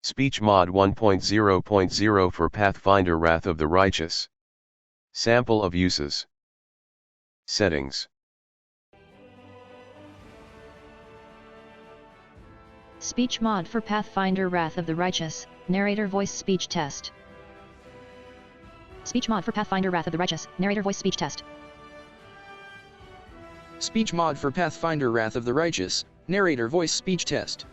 SpeechMod 1.0.0 for Pathfinder Wrath of the Righteous. Sample of uses. Settings. SpeechMod for Pathfinder Wrath of the Righteous, narrator voice speech test. SpeechMod for Pathfinder Wrath of the Righteous, narrator voice speech test. SpeechMod for Pathfinder Wrath of the Righteous, narrator voice speech test.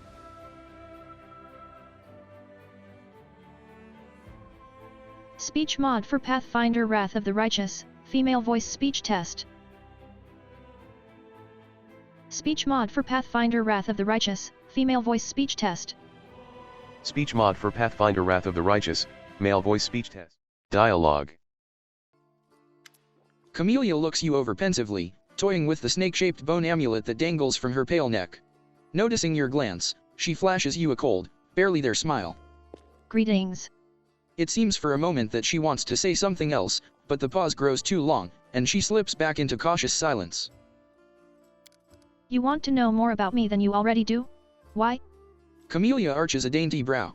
SpeechMod for Pathfinder Wrath of the Righteous, female voice speech test. SpeechMod for Pathfinder Wrath of the Righteous, female voice speech test. SpeechMod for Pathfinder Wrath of the Righteous, male voice speech test. Dialogue. Camellia looks you over pensively, toying with the snake-shaped bone amulet that dangles from her pale neck. Noticing your glance, she flashes you a cold, barely there smile. Greetings. It seems for a moment that she wants to say something else, but the pause grows too long, and she slips back into cautious silence. You want to know more about me than you already do? Why? Camellia arches a dainty brow.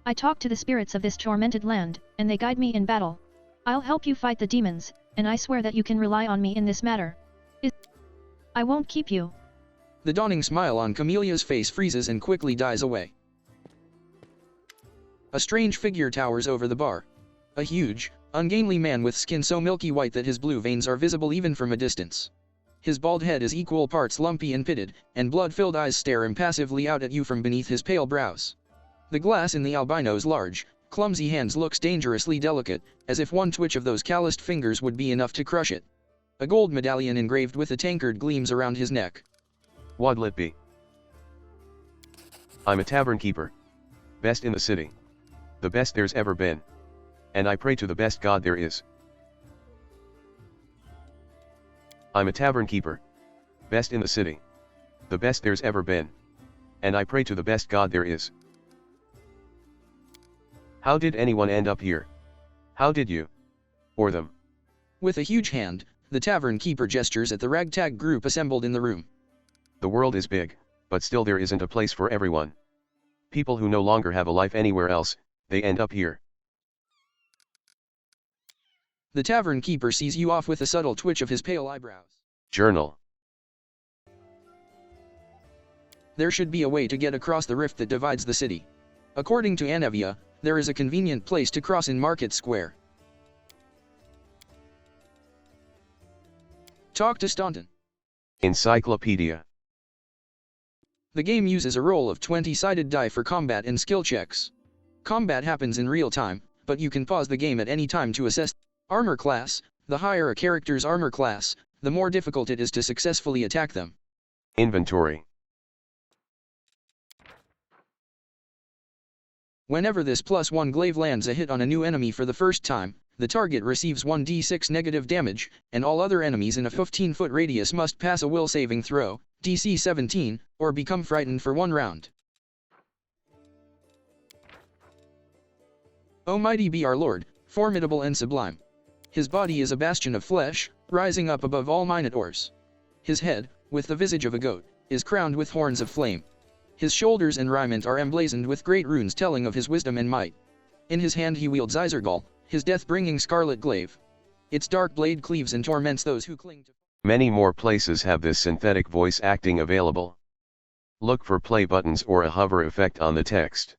I talk to the spirits of this tormented land, and they guide me in battle. I'll help you fight the demons, and I swear that you can rely on me in this matter. I won't keep you. The dawning smile on Camelia's face freezes and quickly dies away. A strange figure towers over the bar. A huge, ungainly man with skin so milky white that his blue veins are visible even from a distance. His bald head is equal parts lumpy and pitted, and blood-filled eyes stare impassively out at you from beneath his pale brows. The glass in the albino's large, clumsy hands looks dangerously delicate, as if one twitch of those calloused fingers would be enough to crush it. A gold medallion engraved with a tankard gleams around his neck. What'll it be? I'm a tavern keeper. Best in the city. The best there's ever been. And I pray to the best God there is. I'm a tavern keeper. Best in the city. The best there's ever been. And I pray to the best God there is. How did anyone end up here? How did you? Or them? With a huge hand, the tavern keeper gestures at the ragtag group assembled in the room. The world is big, but still there isn't a place for everyone. People who no longer have a life anywhere else, they end up here. The tavern keeper sees you off with a subtle twitch of his pale eyebrows. Journal. There should be a way to get across the rift that divides the city. According to Anevia, there is a convenient place to cross in Market Square. Talk to Staunton. ENCYCLOPEDIA. The game uses a roll of 20-sided die for combat and skill checks. Combat happens in real time, but you can pause the game at any time to assess armor class. The higher a character's armor class, the more difficult it is to successfully attack them. Inventory. Whenever this +1 glaive lands a hit on a new enemy for the first time, the target receives 1d6 negative damage, and all other enemies in a 15-foot radius must pass a will saving throw, DC 17, or become frightened for 1 round. O mighty be our Lord, formidable and sublime. His body is a bastion of flesh, rising up above all minotaurs. His head, with the visage of a goat, is crowned with horns of flame. His shoulders and raiment are emblazoned with great runes telling of his wisdom and might. In his hand he wields Izergal, his death-bringing scarlet glaive. Its dark blade cleaves and torments those who cling to. Many more places have this synthetic voice acting available. Look for play buttons or a hover effect on the text.